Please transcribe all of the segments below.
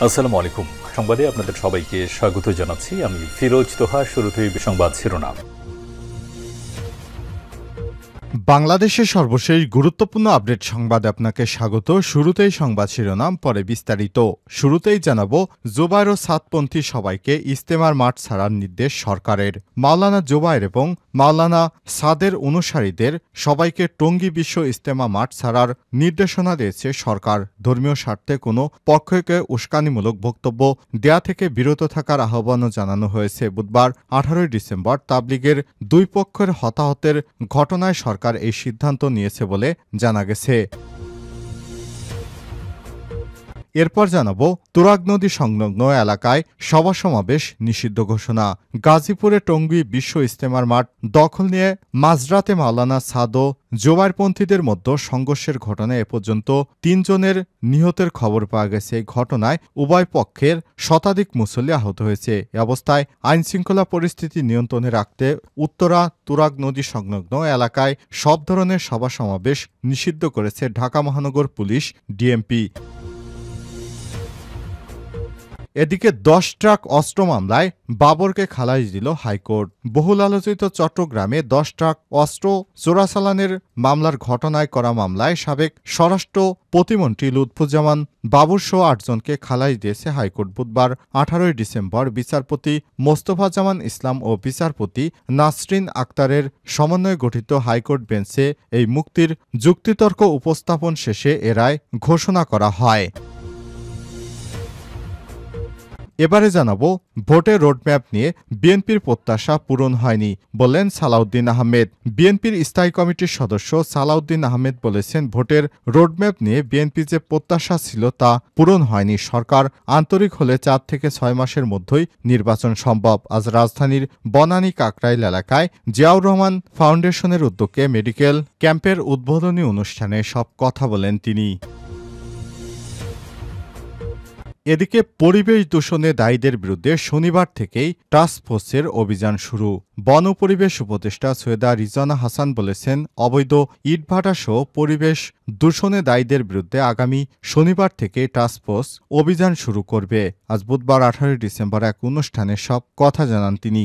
আসসালামু আলাইকুম। সংবাদে আপনাদের সবাইকে স্বাগত জানাচ্ছি। আমি ফিরোজ তোহা। শুরুতেই সংবাদ শিরোনাম। বাংলাদেশের সর্বশেষ গুরুত্বপূর্ণ আপডেট সংবাদে আপনাকে স্বাগত। শুরুতেই সংবাদ শিরোনাম, পরে বিস্তারিত। শুরুতেই জানাবো, জুবায়ের ও সাতপন্থী সবাইকে ইজতেমার মাঠ ছাড়ার নির্দেশ সরকারের। মাওলানা জুবায়ের এবং মাওলানা সাদের অনুসারীদের সবাইকে টঙ্গী বিশ্ব ইজতেমা মাঠ ছাড়ার নির্দেশনা দিয়েছে সরকার। ধর্মীয় স্বার্থে কোনো পক্ষকে উস্কানিমূলক বক্তব্য দেয়া থেকে বিরত থাকার আহ্বানও জানানো হয়েছে। বুধবার 18 ডিসেম্বর তাবলিগের দুই পক্ষের হতাহতের ঘটনায় সরকার এই সিদ্ধান্ত নিয়েছে বলে জানা গেছে। এরপর জানাবো, তুরাগ নদী সংলগ্ন এলাকায় সভা সমাবেশ নিষিদ্ধ ঘোষণা। গাজীপুরে টঙ্গী বিশ্ব ইজতেমার মাঠ দখল নিয়ে মাঝরাতে মাওলানা সাদ ও জোবায়েরপন্থীদের মধ্যে সংঘর্ষের ঘটনায় এ পর্যন্ত ৩ জনের নিহতের খবর পাওয়া গেছে। এই ঘটনায় উভয় পক্ষের শতাধিক মুসল্লি আহত হয়েছে। এ অবস্থায় আইনশৃঙ্খলা পরিস্থিতি নিয়ন্ত্রণে রাখতে উত্তরা তুরাগ নদী সংলগ্ন এলাকায় সব ধরনের সভা সমাবেশ নিষিদ্ধ করেছে ঢাকা মহানগর পুলিশ ডিএমপি। এদিকে 10 ট্রাক অস্ত্র মামলায় বাবরকে খালাস দিল হাইকোর্ট। বহুল আলোচিত চট্টগ্রামে 10 ট্রাক অস্ত্র চোরাচালানের মামলার ঘটনায় করা মামলায় সাবেক স্বরাষ্ট্র প্রতিমন্ত্রী লুৎফুজ্জামান বাবরসহ 8 জনকে খালাস দিয়েছে হাইকোর্ট। বুধবার 18 ডিসেম্বর বিচারপতি মোস্তফা জামান ইসলাম ও বিচারপতি নাসরিন আক্তারের সমন্বয়ে গঠিত হাইকোর্ট বেঞ্চে এই মুক্তির যুক্তিতর্ক উপস্থাপন শেষে এ রায় ঘোষণা করা হয়। এবারে জানাবো, ভোটের রোডম্যাপ নিয়ে বিএনপির প্রত্যাশা পূরণ হয়নি বললেন সালাউদ্দিন আহমেদ। বিএনপির স্থায়ী কমিটির সদস্য সালাউদ্দিন আহমেদ বলেছেন, ভোটের রোডম্যাপ নিয়ে বিএনপির যে প্রত্যাশা ছিল তা পূরণ হয়নি। সরকার আন্তরিক হলে 4 থেকে 6 মাসের মধ্যেই নির্বাচন সম্ভব। আজ রাজধানীর বনানী কাকরাইল এলাকায় জিয়াউর রহমান ফাউন্ডেশনের উদ্যোগে মেডিকেল ক্যাম্পের উদ্বোধনী অনুষ্ঠানে সব কথা বলেন তিনি। এদিকে পরিবেশ দূষণে দায়ীদের বিরুদ্ধে শনিবার থেকেই টাস্কফোর্সের অভিযান শুরু। বন ও পরিবেশ উপদেষ্টা সৈয়দা রিজওয়ানা হাসান বলেছেন, অবৈধ ইটভাটাসহ পরিবেশ দূষণে দায়ীদের বিরুদ্ধে আগামী শনিবার থেকে টাস্কফোর্স অভিযান শুরু করবে। আজ বুধবার 18 ডিসেম্বর এক অনুষ্ঠানে সব কথা জানান তিনি।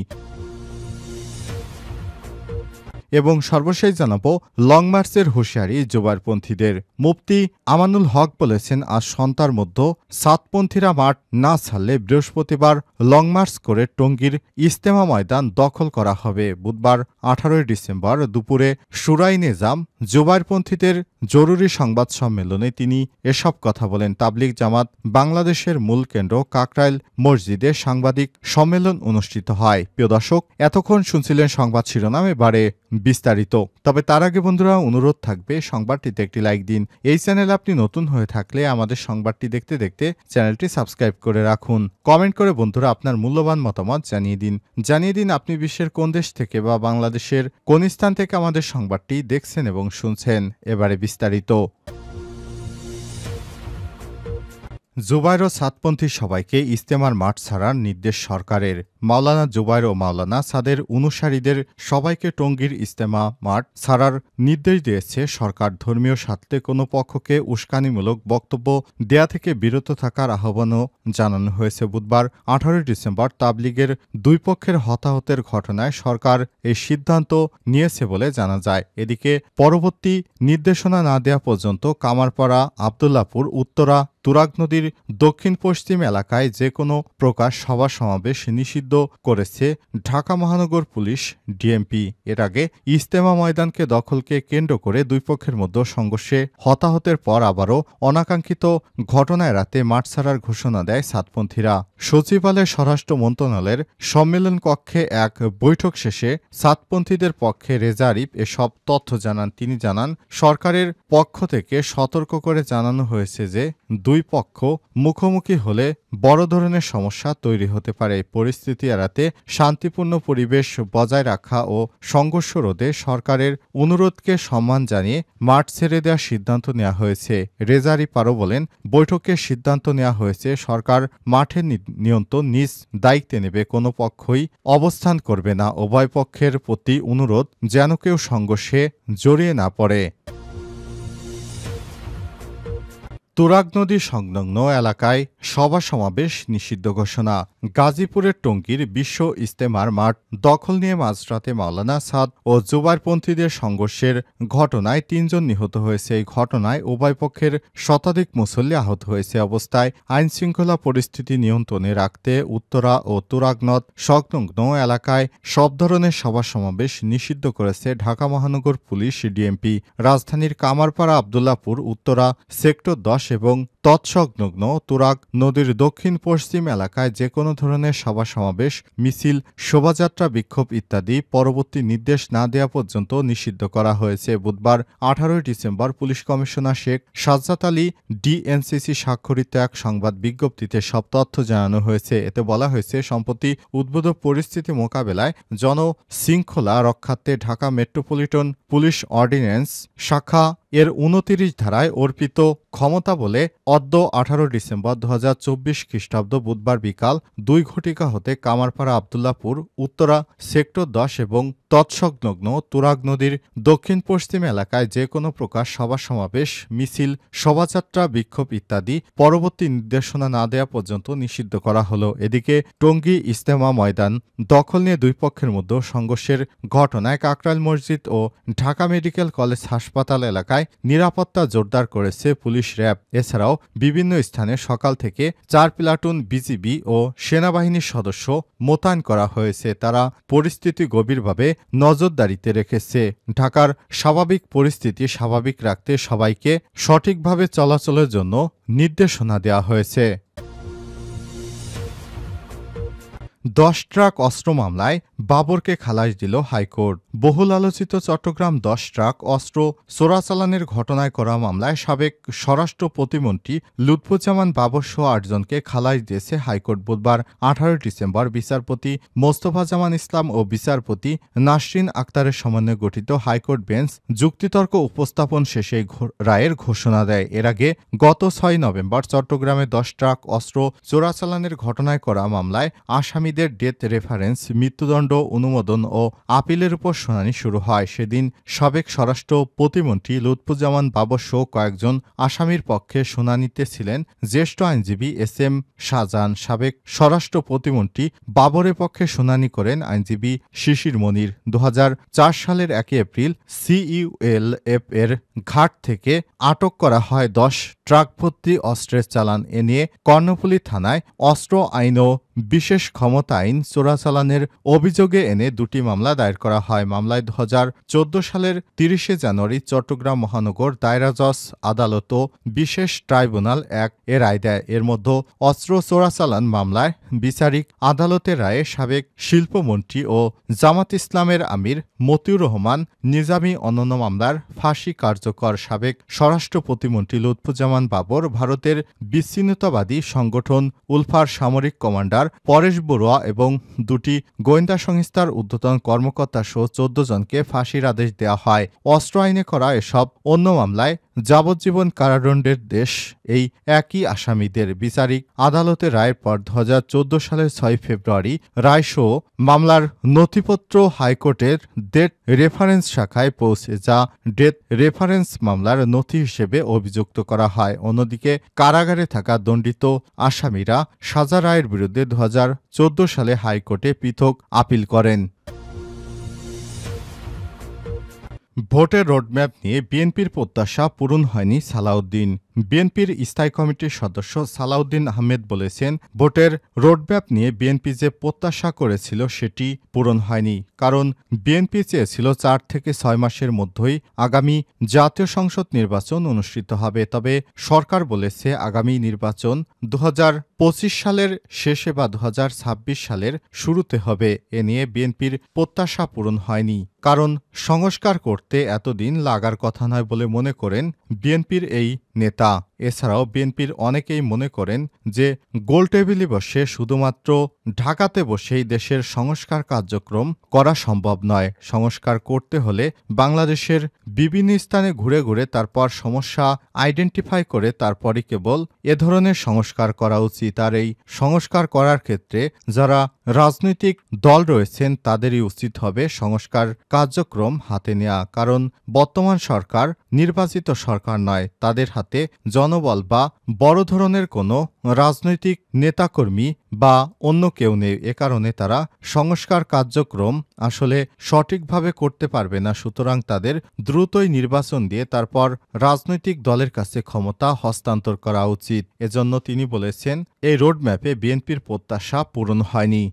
এবং সর্বশেষ জানাবো, লং মার্চের হুঁশিয়ারি জোবায়েরপন্থীদের। মুফতি আমানুল হক বলেছেন, আজ সন্ধ্যার মধ্যে সাতপন্থীরা মাঠ না ছাড়লে বৃহস্পতিবার লং মার্চ করে টঙ্গীর ইজতেমা ময়দান দখল করা হবে। বুধবার 18 ডিসেম্বর দুপুরে শুরাই নেজাম জোবায়েরপন্থীদের জরুরি সংবাদ সম্মেলনে তিনি এসব কথা বলেন। তাবলিগ জামাত বাংলাদেশের মূল কেন্দ্র কাকরাইল মসজিদে সাংবাদিক সম্মেলন অনুষ্ঠিত হয়। প্রিয় দর্শক, এতক্ষণ শুনছিলেন সংবাদ শিরোনাম, এবারে বিস্তারিত। তবে তার আগে বন্ধুরা, অনুরোধ থাকবে সংবাদটিতে একটি লাইক দিন। এই চ্যানেলে আপনি নতুন হয়ে থাকলে আমাদের সংবাদটি দেখতে দেখতে চ্যানেলটি সাবস্ক্রাইব করে রাখুন। কমেন্ট করে বন্ধুরা আপনার মূল্যবান মতামত জানিয়ে দিন আপনি বিশ্বের কোন দেশ থেকে বা বাংলাদেশের কোন স্থান থেকে আমাদের সংবাদটি দেখছেন এবং শুনছেন। এবারে বিস্তারিত। জুবায়ের ও সাতপন্থী সবাইকে ইজতেমার মাঠ ছাড়ার নির্দেশ সরকারের। মাওলানা জুবায়ের ও মাওলানা সাদের অনুসারীদের সবাইকে টঙ্গীর ইজতেমা মাঠ ছাড়ার নির্দেশ দিয়েছে সরকার। ধর্মীয় স্বার্থে কোনো পক্ষকে উস্কানিমূলক বক্তব্য দেয়া থেকে বিরত থাকার আহ্বানও জানানো হয়েছে। বুধবার 18 ডিসেম্বর তাবলিগের দুই পক্ষের হতাহতের ঘটনায় সরকার এই সিদ্ধান্ত নিয়েছে বলে জানা যায়। এদিকে পরবর্তী নির্দেশনা না দেওয়া পর্যন্ত কামারপাড়া, আবদুল্লাপুর, উত্তরা তুরাগ নদীর দক্ষিণ পশ্চিম এলাকায় যে কোনো প্রকার সভা সমাবেশ নিষিদ্ধ করেছে ঢাকা মহানগর পুলিশ ডিএমপি। এর আগে ইজতেমা ময়দানকে দখলকে কেন্দ্র করে দুই পক্ষের মধ্যে সংঘর্ষে হতাহতের পর আবারও অনাকাঙ্ক্ষিত ঘটনা এড়াতে মাঠ ছাড়ার ঘোষণা দেয় সাতপন্থীরা। সচিবালয় স্বরাষ্ট্র মন্ত্রণালয়ের সম্মেলন কক্ষে এক বৈঠক শেষে সাতপন্থীদের পক্ষে রেজা আরিফ এসব তথ্য জানান। তিনি জানান, সরকারের পক্ষ থেকে সতর্ক করে জানানো হয়েছে যে দুই পক্ষ মুখোমুখি হলে বড় ধরনের সমস্যা তৈরি হতে পারে। পরিস্থিতি এড়াতে শান্তিপূর্ণ পরিবেশ বজায় রাখা ও সংঘর্ষ রোধে সরকারের অনুরোধকে সম্মান জানিয়ে মাঠ ছেড়ে দেওয়ার সিদ্ধান্ত নেওয়া হয়েছে। রেজা আরিফ আরও বলেন, বৈঠকে সিদ্ধান্ত নেওয়া হয়েছে সরকার মাঠের নিয়ন্ত্রণ নিজ দায়িত্বে নেবে, কোনো পক্ষই অবস্থান করবে না। উভয় পক্ষের প্রতি অনুরোধ যেন কেউ সংঘর্ষে জড়িয়ে না পড়ে। তুরাগ নদী সংলগ্ন এলাকায় সভা সমাবেশ নিষিদ্ধ ঘোষণা। গাজীপুরের টঙ্গীর বিশ্ব ইজতেমার মাঠ দখল নিয়ে মাঝরাতে মাওলানা সাদ ও জুবাইরপন্থীদের সংঘর্ষের ঘটনায় ৩ জন নিহত হয়েছে। এই ঘটনায় উভয় পক্ষের শতাধিক মুসল্লি আহত হয়েছে। অবস্থায় আইনশৃঙ্খলা পরিস্থিতি নিয়ন্ত্রণে রাখতে উত্তরা ও তুরাগ নদ সংলগ্ন এলাকায় সব ধরনের সভা সমাবেশ নিষিদ্ধ করেছে ঢাকা মহানগর পুলিশ ডিএমপি। রাজধানীর কামারপাড়া, আব্দুল্লাহপুর, উত্তরা সেক্টর 10 এবং তৎসংলগ্ন তুরাগ নদীর দক্ষিণ পশ্চিম এলাকায় যে কোনো ধরনের সভা সমাবেশ, মিছিল, শোভাযাত্রা, বিক্ষোভ ইত্যাদি পরবর্তী নির্দেশ না দেওয়া পর্যন্ত নিষিদ্ধ করা হয়েছে। বুধবার 18 December police commissioner Sheikh Sajjad Ali DNCC স্বাক্ষরিত এক সংবাদ বিজ্ঞপ্তিতে সব তথ্য জানানো হয়েছে। এতে বলা হয়েছে, সম্প্রতি উদ্ভূত পরিস্থিতি মোকাবেলায় জনশৃঙ্খলা রক্ষার্থে ঢাকা মেট্রোপলিটন পুলিশ অর্ডিন্যান্স শাখা এর 29 ধারায় অর্পিত ক্ষমতা বলে অদ্য 18 ডিসেম্বর 2024 খ্রিস্টাব্দ বুধবার বিকাল 2 ঘটিকা হতে কামারপাড়া, আব্দুল্লাহপুর, উত্তরা সেক্টর 10 এবং তৎসংলগ্ন তুরাগ নদীর দক্ষিণ পশ্চিম এলাকায় যে কোনো প্রকার সভা সমাবেশ, মিছিল, শোভাযাত্রা, বিক্ষোভ ইত্যাদি পরবর্তী নির্দেশনা না দেওয়া পর্যন্ত নিষিদ্ধ করা হলো। এদিকে টঙ্গী ইজতেমা ময়দান দখল নিয়ে দুই পক্ষের মধ্যে সংঘর্ষের ঘটনায় কাকরাইল মসজিদ ও ঢাকা মেডিকেল কলেজ হাসপাতাল এলাকায় নিরাপত্তা জোরদার করেছে পুলিশ, র্যাব। এছাড়াও বিভিন্ন স্থানে সকাল থেকে 4 প্লাটুন বিজিবি ও সেনাবাহিনীর সদস্য মোতায়েন করা হয়েছে। তারা পরিস্থিতি গভীরভাবে নজরদারিতে রেখেছে। ঢাকার স্বাভাবিক পরিস্থিতি স্বাভাবিক রাখতে সবাইকে সঠিকভাবে চলাচলের জন্য নির্দেশনা দেওয়া হয়েছে। 10 ট্রাক অস্ত্র মামলায় বাবরকে খালাস দিল হাইকোর্ট। বহুল আলোচিত চট্টগ্রাম 10 ট্রাক অস্ত্র চোরাচালানের ঘটনায় করা মামলায় সাবেক স্বরাষ্ট্র প্রতিমন্ত্রী লুৎফুজ্জামান বাবর সহ 8 জনকে খালাস দিয়েছে হাইকোর্ট। বুধবার 18 ডিসেম্বর বিচারপতি মোস্তফা জামান ইসলাম ও বিচারপতি নাসরিন আক্তারের সমন্বয়ে গঠিত হাইকোর্ট বেঞ্চ যুক্তিতর্ক উপস্থাপন শেষে রায়ের ঘোষণা দেয়। এর আগে গত 6 নভেম্বর চট্টগ্রামে 10 ট্রাক অস্ত্র চোরাচালানের ঘটনায় করা মামলায় আসামিদের ডেথ রেফারেন্স, মৃত্যুদণ্ড অনুমোদন ও আপিলের উপর শুনানি শুরু হয়। সেদিন সাবেক স্বরাষ্ট্র প্রতিমন্ত্রী লুৎফুজ্জামান বাবর সহ কয়েকজন আসামির পক্ষে শুনানিতে ছিলেন জ্যেষ্ঠ আইনজীবী এস.এম. শাহজাহান। সাবেক স্বরাষ্ট্র প্রতিমন্ত্রী বাবরের পক্ষে শুনানি করেন আইনজীবী শিশির মনির। 2004 সালের 1 এপ্রিল সিইউএলএফ এর ঘাট থেকে আটক করা হয় 10 ট্রাক ভর্তি অস্ত্রের চালান। এ নিয়ে কর্ণফুলী থানায় অস্ত্র আইন ও বিশেষ ক্ষমতা আইন চোরাচালানের অভিযোগে এনে 2টি মামলা দায়ের করা হয়। মামলায় 2014 সালের 30 জানুয়ারি চট্টগ্রাম মহানগর দায়রা জজ আদালত ও বিশেষ ট্রাইব্যুনাল 1 এ রায় দেয়। এর মধ্যে অস্ত্র চোরাচালান মামলায় বিচারিক আদালতের রায়ে সাবেক শিল্পমন্ত্রী ও জামাত ইসলামের আমির মতিউর রহমান নিজামী, অন্যান্য মামলার ফাঁসি কার্যকর। সাবেক স্বরাষ্ট্র প্রতিমন্ত্রী লুৎফুজ্জামান বাবর, ভারতের বিচ্ছিন্নতাবাদী সংগঠন উলফার সামরিক কমান্ডার পরেশ বড়ুয়া এবং 2টি গোয়েন্দা সংস্থার ঊর্ধ্বতন কর্মকর্তা সহ 14 জনকে ফাঁসির আদেশ দেওয়া হয়। অস্ত্র আইনে করা এসব অন্য মামলায় যাবজ্জীবন কারাদণ্ডের দেশ এই একই আসামিদের। বিচারিক আদালতের রায়ের পর 2014 সালের 6 ফেব্রুয়ারি রায়সহ মামলার নথিপত্র হাইকোর্টের ডেথ রেফারেন্স শাখায় পৌঁছে, যা ডেথ রেফারেন্স মামলার নথি হিসেবে অভিযুক্ত করা হয়। অন্যদিকে কারাগারে থাকা দণ্ডিত আসামিরা সাজা রায়ের বিরুদ্ধে 2014 সালে হাইকোর্টে পৃথক আপিল করেন। ভোটের রোডম্যাপ নিয়ে বিএনপির প্রত্যাশা পূরণ হয়নি সালাউদ্দিন। বিএনপির স্থায়ী কমিটির সদস্য সালাউদ্দিন আহমেদ বলেছেন, ভোটের রোডম্যাপ নিয়ে বিএনপি যে প্রত্যাশা করেছিল সেটি পূরণ হয়নি। কারণ বিএনপি চেয়েছিল 4 থেকে 6 মাসের মধ্যেই আগামী জাতীয় সংসদ নির্বাচন অনুষ্ঠিত হবে। তবে সরকার বলেছে আগামী নির্বাচন 2025 সালের শেষে বা 2026 সালের শুরুতে হবে। এ নিয়ে বিএনপির প্রত্যাশা পূরণ হয়নি। কারণ সংস্কার করতে এতদিন লাগার কথা নয় বলে মনে করেন বিএনপির এই নেতা। এছাড়াও বিএনপির অনেকেই মনে করেন যে গোলটেবিলে বসে শুধুমাত্র ঢাকাতে বসেই দেশের সংস্কার কার্যক্রম করা সম্ভব নয়। সংস্কার করতে হলে বাংলাদেশের বিভিন্ন স্থানে ঘুরে ঘুরে তারপর সমস্যা আইডেন্টিফাই করে তারপরই কেবল এ ধরনের সংস্কার করা উচিত। আর এই সংস্কার করার ক্ষেত্রে যারা রাজনৈতিক দল রয়েছেন তাদেরই উচিত হবে সংস্কার কার্যক্রম হাতে নেওয়া। কারণ বর্তমান সরকার নির্বাচিত সরকার নয়, তাদের হাতে জনবল বা বড় ধরনের কোনো রাজনৈতিক নেতাকর্মী বা অন্য কেউ নেই। এ কারণে তারা সংস্কার কার্যক্রম আসলে সঠিকভাবে করতে পারবে না। সুতরাং তাদের দ্রুতই নির্বাচন দিয়ে তারপর রাজনৈতিক দলের কাছে ক্ষমতা হস্তান্তর করা উচিত। এজন্য তিনি বলেছেন, এই রোডম্যাপে বিএনপির প্রত্যাশা পূরণ হয়নি।